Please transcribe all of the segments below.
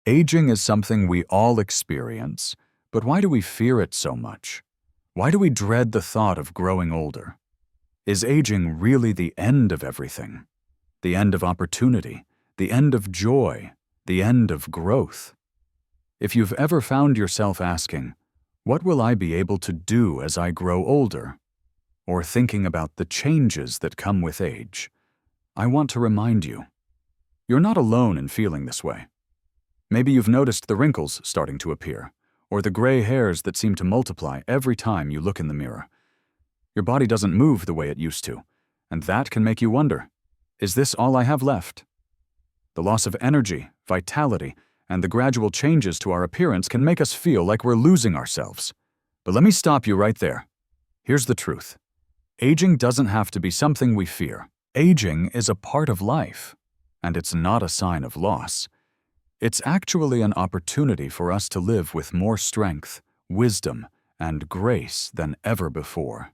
Aging is something we all experience, but why do we fear it so much? Why do we dread the thought of growing older? Is aging really the end of everything? The end of opportunity? The end of joy? The end of growth? If you've ever found yourself asking, "What will I be able to do as I grow older?" or thinking about the changes that come with age, I want to remind you, you're not alone in feeling this way. Maybe you've noticed the wrinkles starting to appear, or the gray hairs that seem to multiply every time you look in the mirror. Your body doesn't move the way it used to, and that can make you wonder, is this all I have left? The loss of energy, vitality, and the gradual changes to our appearance can make us feel like we're losing ourselves. But let me stop you right there. Here's the truth. Aging doesn't have to be something we fear. Aging is a part of life, and it's not a sign of loss. It's actually an opportunity for us to live with more strength, wisdom, and grace than ever before.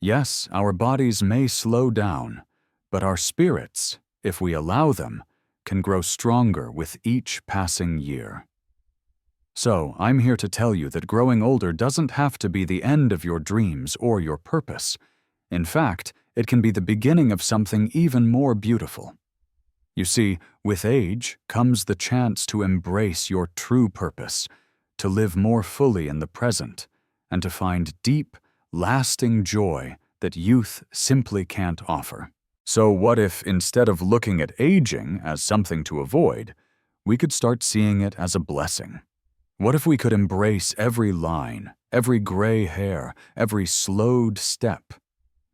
Yes, our bodies may slow down, but our spirits, if we allow them, can grow stronger with each passing year. So, I'm here to tell you that growing older doesn't have to be the end of your dreams or your purpose. In fact, it can be the beginning of something even more beautiful. You see, with age comes the chance to embrace your true purpose, to live more fully in the present, and to find deep, lasting joy that youth simply can't offer. So what if, instead of looking at aging as something to avoid, we could start seeing it as a blessing? What if we could embrace every line, every gray hair, every slowed step,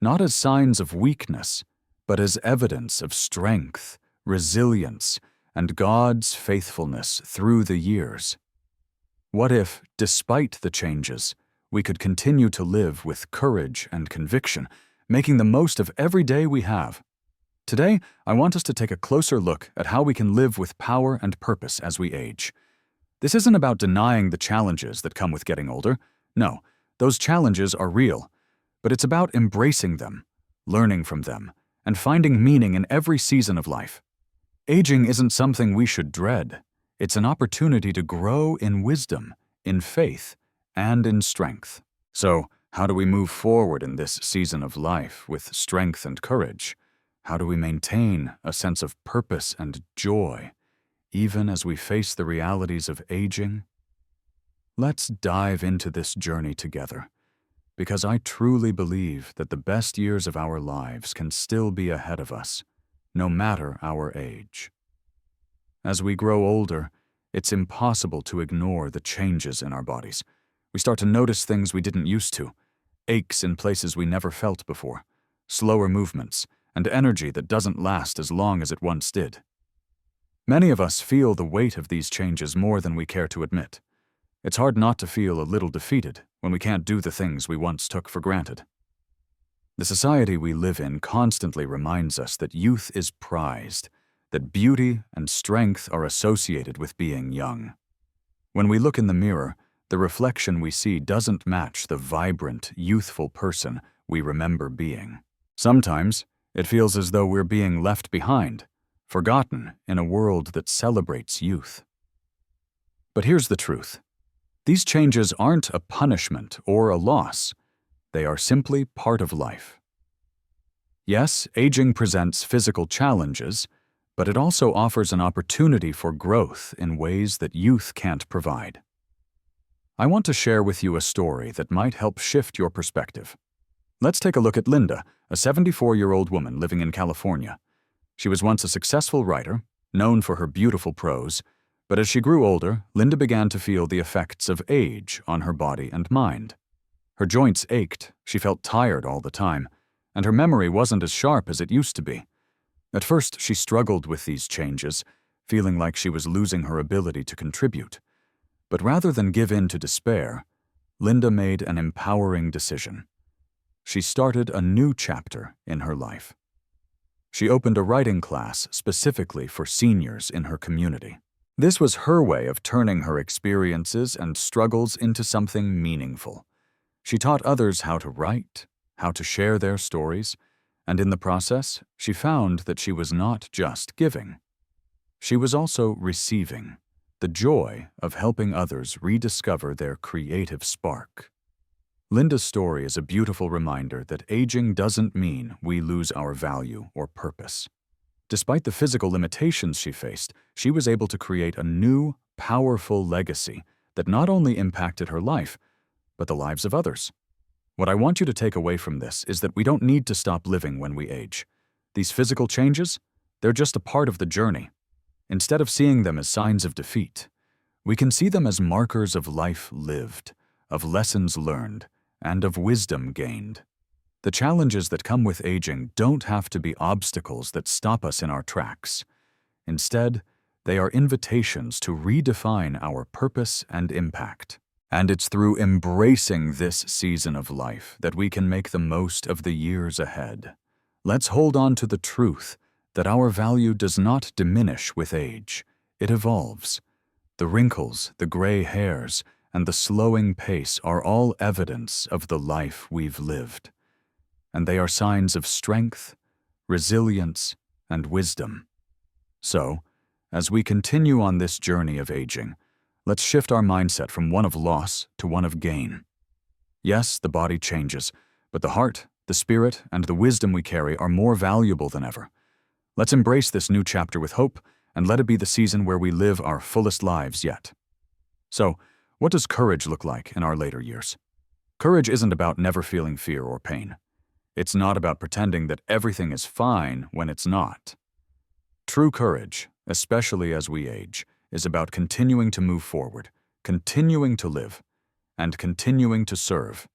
not as signs of weakness, but as evidence of strength, resilience, and God's faithfulness through the years? What if, despite the changes, we could continue to live with courage and conviction, making the most of every day we have? Today, I want us to take a closer look at how we can live with power and purpose as we age. This isn't about denying the challenges that come with getting older. No, those challenges are real. But it's about embracing them, learning from them, and finding meaning in every season of life. Aging isn't something we should dread. It's an opportunity to grow in wisdom, in faith, and in strength. So, how do we move forward in this season of life with strength and courage? How do we maintain a sense of purpose and joy, even as we face the realities of aging? Let's dive into this journey together, because I truly believe that the best years of our lives can still be ahead of us, no matter our age. As we grow older, it's impossible to ignore the changes in our bodies. We start to notice things we didn't used to, aches in places we never felt before, slower movements, and energy that doesn't last as long as it once did. Many of us feel the weight of these changes more than we care to admit. It's hard not to feel a little defeated when we can't do the things we once took for granted. The society we live in constantly reminds us that youth is prized, that beauty and strength are associated with being young. When we look in the mirror, the reflection we see doesn't match the vibrant, youthful person we remember being. Sometimes, it feels as though we're being left behind, forgotten in a world that celebrates youth. But here's the truth. These changes aren't a punishment or a loss. They are simply part of life. Yes, aging presents physical challenges, but it also offers an opportunity for growth in ways that youth can't provide. I want to share with you a story that might help shift your perspective. Let's take a look at Linda, a 74-year-old woman living in California. She was once a successful writer, known for her beautiful prose, but as she grew older, Linda began to feel the effects of age on her body and mind. Her joints ached, she felt tired all the time, and her memory wasn't as sharp as it used to be. At first, she struggled with these changes, feeling like she was losing her ability to contribute. But rather than give in to despair, Linda made an empowering decision. She started a new chapter in her life. She opened a writing class specifically for seniors in her community. This was her way of turning her experiences and struggles into something meaningful. She taught others how to write, how to share their stories, and in the process, she found that she was not just giving. She was also receiving, the joy of helping others rediscover their creative spark. Linda's story is a beautiful reminder that aging doesn't mean we lose our value or purpose. Despite the physical limitations she faced, she was able to create a new, powerful legacy that not only impacted her life, but the lives of others. What I want you to take away from this is that we don't need to stop living when we age. These physical changes, they're just a part of the journey. Instead of seeing them as signs of defeat, we can see them as markers of life lived, of lessons learned, and of wisdom gained. The challenges that come with aging don't have to be obstacles that stop us in our tracks. Instead, they are invitations to redefine our purpose and impact. And it's through embracing this season of life that we can make the most of the years ahead. Let's hold on to the truth that our value does not diminish with age. It evolves. The wrinkles, the gray hairs, and the slowing pace are all evidence of the life we've lived. And they are signs of strength, resilience, and wisdom. So, as we continue on this journey of aging, let's shift our mindset from one of loss to one of gain. Yes, the body changes, but the heart, the spirit, and the wisdom we carry are more valuable than ever. Let's embrace this new chapter with hope, and let it be the season where we live our fullest lives yet. So, what does courage look like in our later years? Courage isn't about never feeling fear or pain. It's not about pretending that everything is fine when it's not. True courage, especially as we age, is about continuing to move forward, continuing to live, and continuing to serve,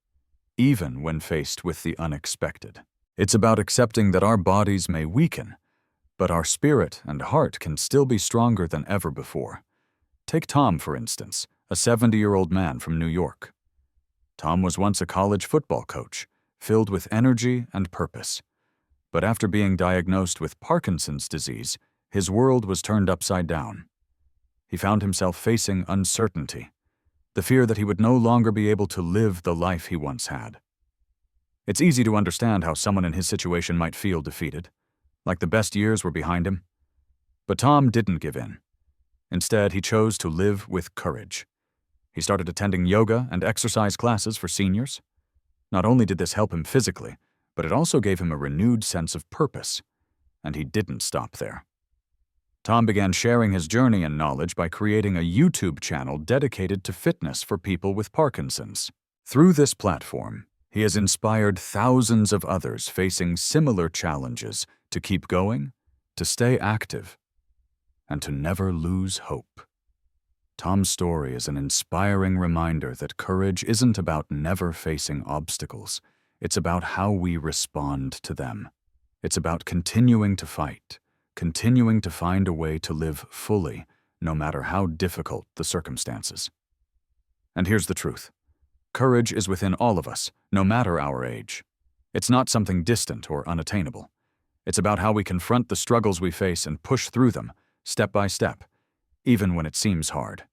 even when faced with the unexpected. It's about accepting that our bodies may weaken, but our spirit and heart can still be stronger than ever before. Take Tom, for instance, a 70-year-old man from New York. Tom was once a college football coach, filled with energy and purpose. But after being diagnosed with Parkinson's disease, his world was turned upside down. He found himself facing uncertainty, the fear that he would no longer be able to live the life he once had. It's easy to understand how someone in his situation might feel defeated, like the best years were behind him. But Tom didn't give in. Instead, he chose to live with courage. He started attending yoga and exercise classes for seniors. Not only did this help him physically, but it also gave him a renewed sense of purpose. And he didn't stop there. Tom began sharing his journey and knowledge by creating a YouTube channel dedicated to fitness for people with Parkinson's. Through this platform, he has inspired thousands of others facing similar challenges to keep going, to stay active, and to never lose hope. Tom's story is an inspiring reminder that courage isn't about never facing obstacles. It's about how we respond to them. It's about continuing to fight, continuing to find a way to live fully, no matter how difficult the circumstances. And here's the truth. Courage is within all of us, no matter our age. It's not something distant or unattainable. It's about how we confront the struggles we face and push through them, step by step, even when it seems hard.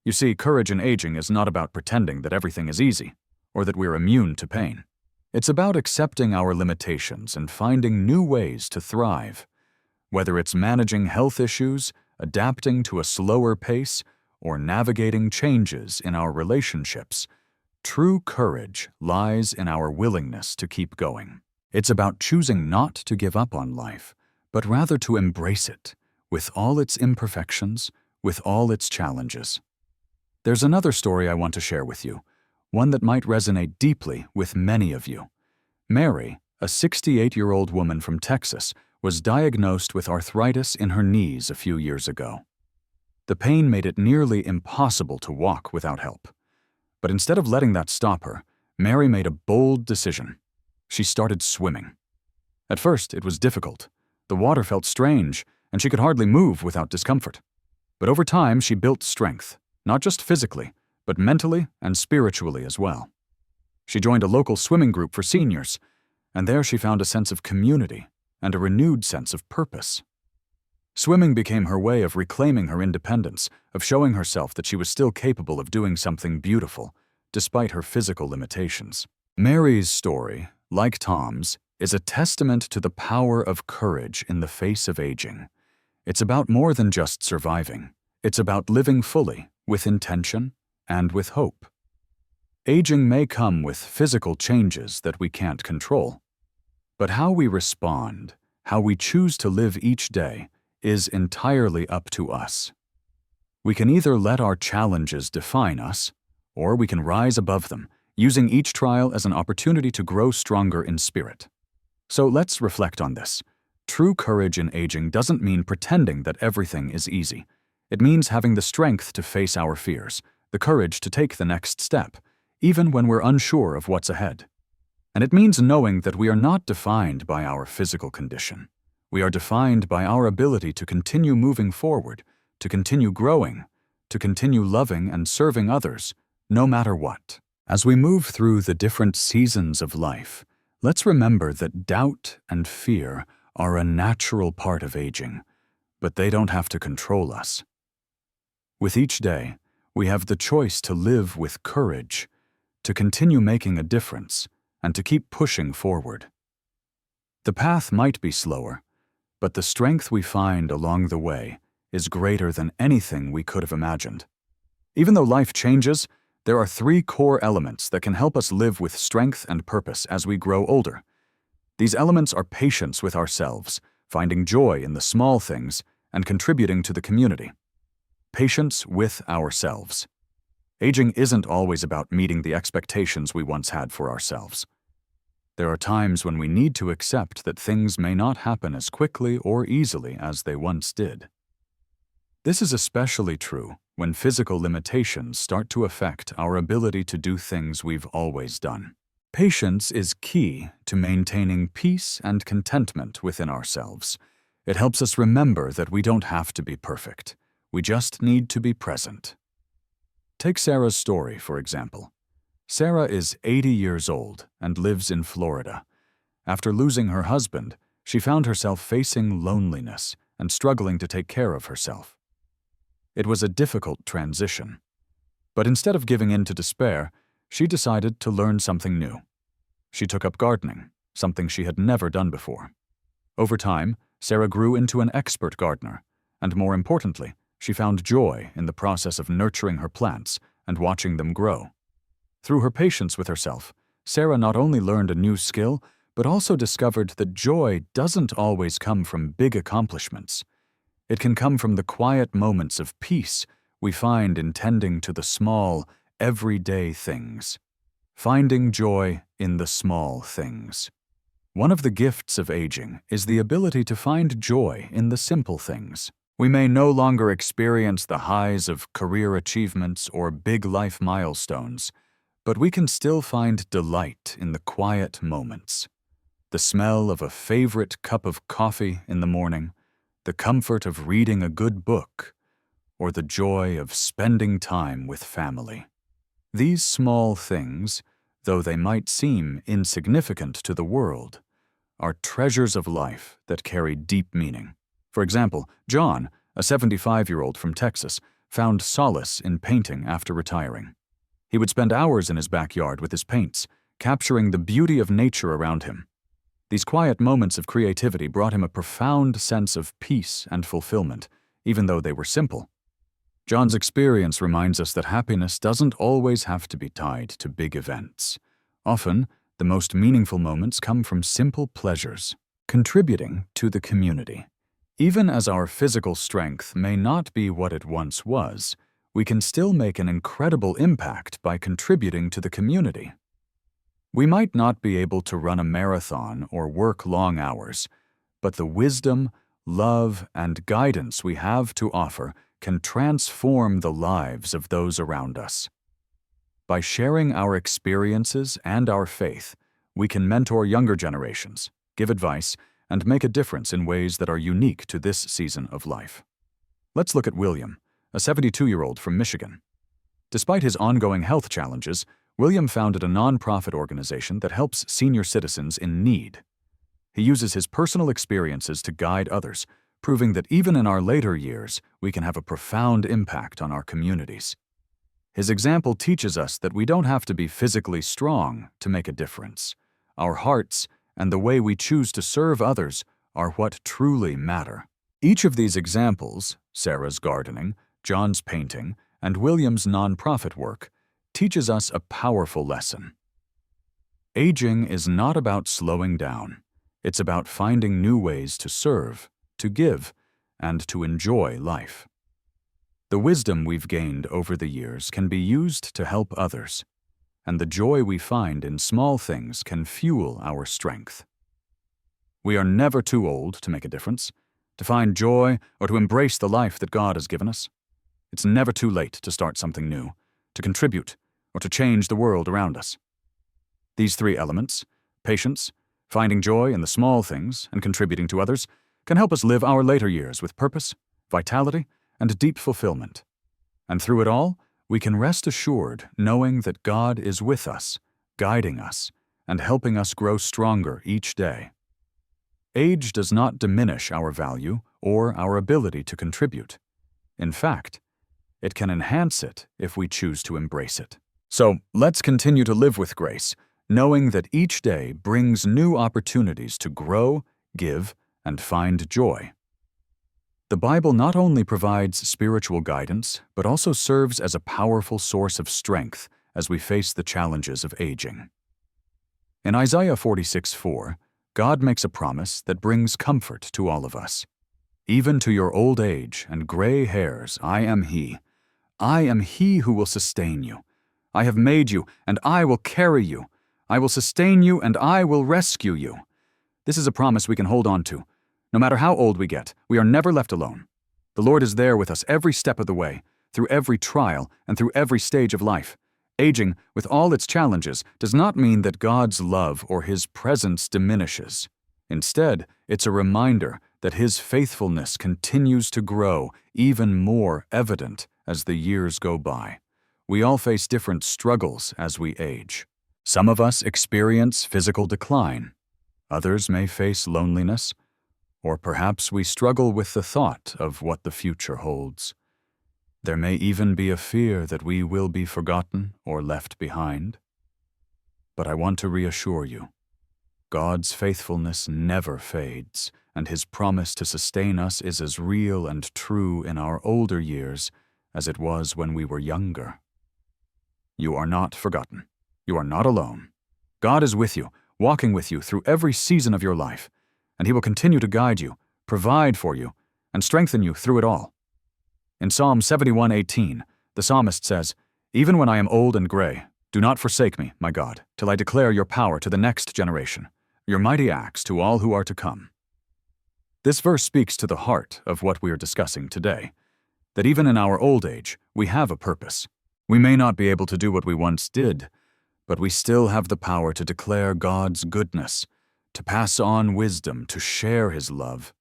You see, courage in aging is not about pretending that everything is easy, or that we're immune to pain. It's about accepting our limitations and finding new ways to thrive. Whether it's managing health issues, adapting to a slower pace, or navigating changes in our relationships, true courage lies in our willingness to keep going. It's about choosing not to give up on life, but rather to embrace it, with all its imperfections, with all its challenges. There's another story I want to share with you, one that might resonate deeply with many of you. Mary, a 68-year-old woman from Texas, was diagnosed with arthritis in her knees a few years ago. The pain made it nearly impossible to walk without help. But instead of letting that stop her, Mary made a bold decision. She started swimming. At first, it was difficult. The water felt strange, and she could hardly move without discomfort. But over time, she built strength, not just physically, but mentally and spiritually as well. She joined a local swimming group for seniors, and there she found a sense of community and a renewed sense of purpose. Swimming became her way of reclaiming her independence, of showing herself that she was still capable of doing something beautiful, despite her physical limitations. Mary's story, like Tom's, is a testament to the power of courage in the face of aging. It's about more than just surviving. It's about living fully, with intention and with hope. Aging may come with physical changes that we can't control, but how we respond, how we choose to live each day, is entirely up to us. We can either let our challenges define us, or we can rise above them, using each trial as an opportunity to grow stronger in spirit. So let's reflect on this. True courage in aging doesn't mean pretending that everything is easy. It means having the strength to face our fears, the courage to take the next step, even when we're unsure of what's ahead. And it means knowing that we are not defined by our physical condition. We are defined by our ability to continue moving forward, to continue growing, to continue loving and serving others, no matter what. As we move through the different seasons of life, let's remember that doubt and fear are a natural part of aging, but they don't have to control us. With each day, we have the choice to live with courage, to continue making a difference, and to keep pushing forward. The path might be slower, but the strength we find along the way is greater than anything we could have imagined. Even though life changes, there are 3 core elements that can help us live with strength and purpose as we grow older. These elements are patience with ourselves, finding joy in the small things, and contributing to the community. Patience with ourselves. Aging isn't always about meeting the expectations we once had for ourselves. There are times when we need to accept that things may not happen as quickly or easily as they once did. This is especially true when physical limitations start to affect our ability to do things we've always done. Patience is key to maintaining peace and contentment within ourselves. It helps us remember that we don't have to be perfect. We just need to be present. Take Sarah's story, for example. Sarah is 80 years old and lives in Florida. After losing her husband, she found herself facing loneliness and struggling to take care of herself. It was a difficult transition. But instead of giving in to despair, she decided to learn something new. She took up gardening, something she had never done before. Over time, Sarah grew into an expert gardener, and more importantly, she found joy in the process of nurturing her plants and watching them grow. Through her patience with herself, Sarah not only learned a new skill, but also discovered that joy doesn't always come from big accomplishments. It can come from the quiet moments of peace we find in tending to the small, everyday things. Finding joy in the small things. One of the gifts of aging is the ability to find joy in the simple things. We may no longer experience the highs of career achievements or big life milestones, but we can still find delight in the quiet moments. The smell of a favorite cup of coffee in the morning, the comfort of reading a good book, or the joy of spending time with family. These small things, though they might seem insignificant to the world, are treasures of life that carry deep meaning. For example, John, a 75-year-old from Texas, found solace in painting after retiring. He would spend hours in his backyard with his paints, capturing the beauty of nature around him. These quiet moments of creativity brought him a profound sense of peace and fulfillment, even though they were simple. John's experience reminds us that happiness doesn't always have to be tied to big events. Often, the most meaningful moments come from simple pleasures, contributing to the community. Even as our physical strength may not be what it once was, we can still make an incredible impact by contributing to the community. We might not be able to run a marathon or work long hours, but the wisdom, love, and guidance we have to offer can transform the lives of those around us. By sharing our experiences and our faith, we can mentor younger generations, give advice, and make a difference in ways that are unique to this season of life. Let's look at William, a 72-year-old from Michigan. Despite his ongoing health challenges, William founded a nonprofit organization that helps senior citizens in need. He uses his personal experiences to guide others, proving that even in our later years, we can have a profound impact on our communities. His example teaches us that we don't have to be physically strong to make a difference. Our hearts and the way we choose to serve others are what truly matter. Each of these examples, Sarah's gardening, John's painting, and William's nonprofit work teaches us a powerful lesson. Aging is not about slowing down. It's about finding new ways to serve, to give, and to enjoy life. The wisdom we've gained over the years can be used to help others, and the joy we find in small things can fuel our strength. We are never too old to make a difference, to find joy, or to embrace the life that God has given us. It's never too late to start something new, to contribute, or to change the world around us. These three elements, patience, finding joy in the small things, and contributing to others, can help us live our later years with purpose, vitality, and deep fulfillment. And through it all, we can rest assured knowing that God is with us, guiding us, and helping us grow stronger each day. Age does not diminish our value or our ability to contribute. In fact, it can enhance it if we choose to embrace it. So let's continue to live with grace, knowing that each day brings new opportunities to grow, give, and find joy. The Bible not only provides spiritual guidance, but also serves as a powerful source of strength as we face the challenges of aging. In Isaiah 46:4, God makes a promise that brings comfort to all of us. Even to your old age and gray hairs, I am He. I am He who will sustain you. I have made you, and I will carry you. I will sustain you, and I will rescue you. This is a promise we can hold on to. No matter how old we get, we are never left alone. The Lord is there with us every step of the way, through every trial and through every stage of life. Aging, with all its challenges, does not mean that God's love or His presence diminishes. Instead, it's a reminder that His faithfulness continues to grow, even more evident as the years go by. We all face different struggles as we age. Some of us experience physical decline. Others may face loneliness, or perhaps we struggle with the thought of what the future holds. There may even be a fear that we will be forgotten or left behind. But I want to reassure you, God's faithfulness never fades, and His promise to sustain us is as real and true in our older years as it was when we were younger. You are not forgotten. You are not alone. God is with you, walking with you through every season of your life, and He will continue to guide you, provide for you, and strengthen you through it all. In Psalm 71:18, the psalmist says, "Even when I am old and gray, do not forsake me, my God, till I declare your power to the next generation, your mighty acts to all who are to come." This verse speaks to the heart of what we are discussing today, that even in our old age, we have a purpose. We may not be able to do what we once did, but we still have the power to declare God's goodness, to pass on wisdom, to share His love,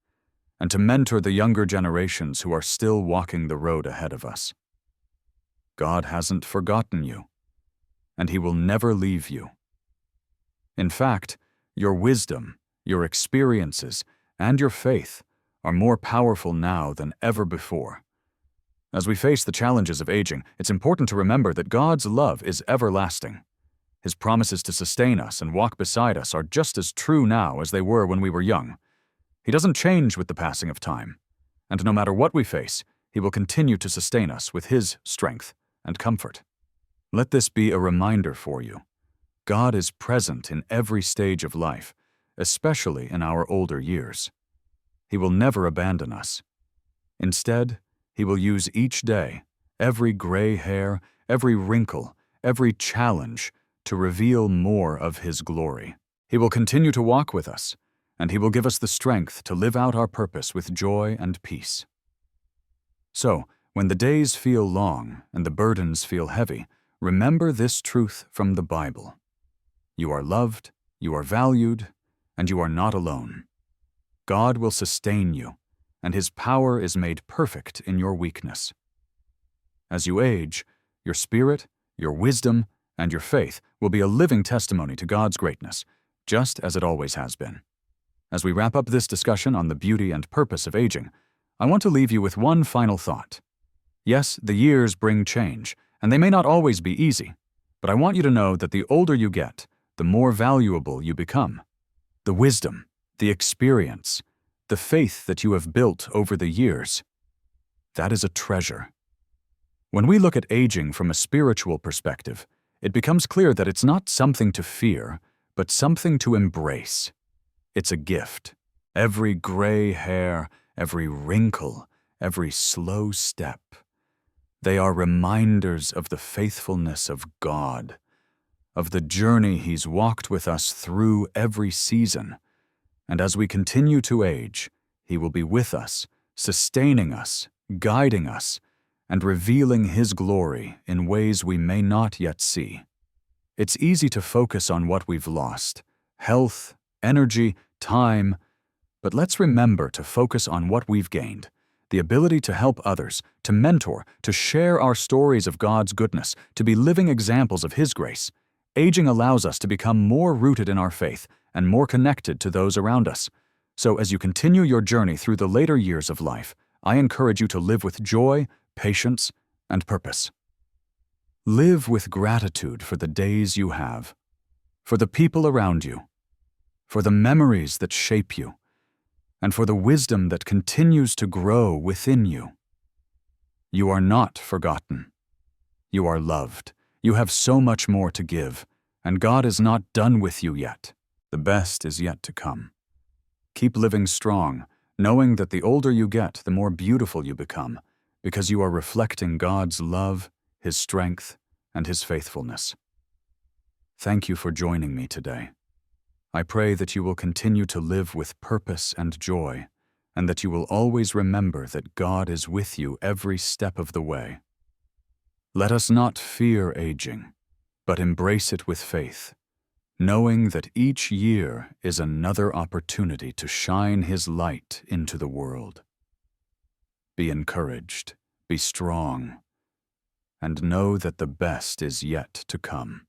and to mentor the younger generations who are still walking the road ahead of us. God hasn't forgotten you, and He will never leave you. In fact, your wisdom, your experiences, and your faith are more powerful now than ever before. As we face the challenges of aging, it's important to remember that God's love is everlasting. His promises to sustain us and walk beside us are just as true now as they were when we were young. He doesn't change with the passing of time, and no matter what we face, He will continue to sustain us with His strength and comfort. Let this be a reminder for you. God is present in every stage of life, especially in our older years. He will never abandon us. Instead, He will use each day, every gray hair, every wrinkle, every challenge, to reveal more of His glory. He will continue to walk with us, and He will give us the strength to live out our purpose with joy and peace. So, when the days feel long and the burdens feel heavy, remember this truth from the Bible. You are loved, you are valued, and you are not alone. God will sustain you, and His power is made perfect in your weakness. As you age, your spirit, your wisdom, and your faith will be a living testimony to God's greatness, just as it always has been. As we wrap up this discussion on the beauty and purpose of aging, I want to leave you with one final thought. Yes, the years bring change, and they may not always be easy, but I want you to know that the older you get, the more valuable you become. The wisdom, the experience, the faith that you have built over the years, that is a treasure, When we look at aging from a spiritual perspective, it becomes clear that it's not something to fear, but something to embrace. It's a gift. Every gray hair, every wrinkle, every slow step. They are reminders of the faithfulness of God, of the journey He's walked with us through every season. And as we continue to age, He will be with us, sustaining us, guiding us, and revealing His glory in ways we may not yet see. It's easy to focus on what we've lost: health, energy, time. But let's remember to focus on what we've gained: the ability to help others, to mentor, to share our stories of God's goodness, to be living examples of His grace. Aging allows us to become more rooted in our faith and more connected to those around us. So as you continue your journey through the later years of life, I encourage you to live with joy, patience, and purpose. Live with gratitude for the days you have, for the people around you, for the memories that shape you, and for the wisdom that continues to grow within you. You are not forgotten. You are loved. You have so much more to give, and God is not done with you yet. The best is yet to come. Keep living strong, knowing that the older you get, the more beautiful you become, because you are reflecting God's love, His strength, and His faithfulness. Thank you for joining me today. I pray that you will continue to live with purpose and joy, and that you will always remember that God is with you every step of the way. Let us not fear aging, but embrace it with faith, knowing that each year is another opportunity to shine His light into the world. Be encouraged, be strong, and know that the best is yet to come.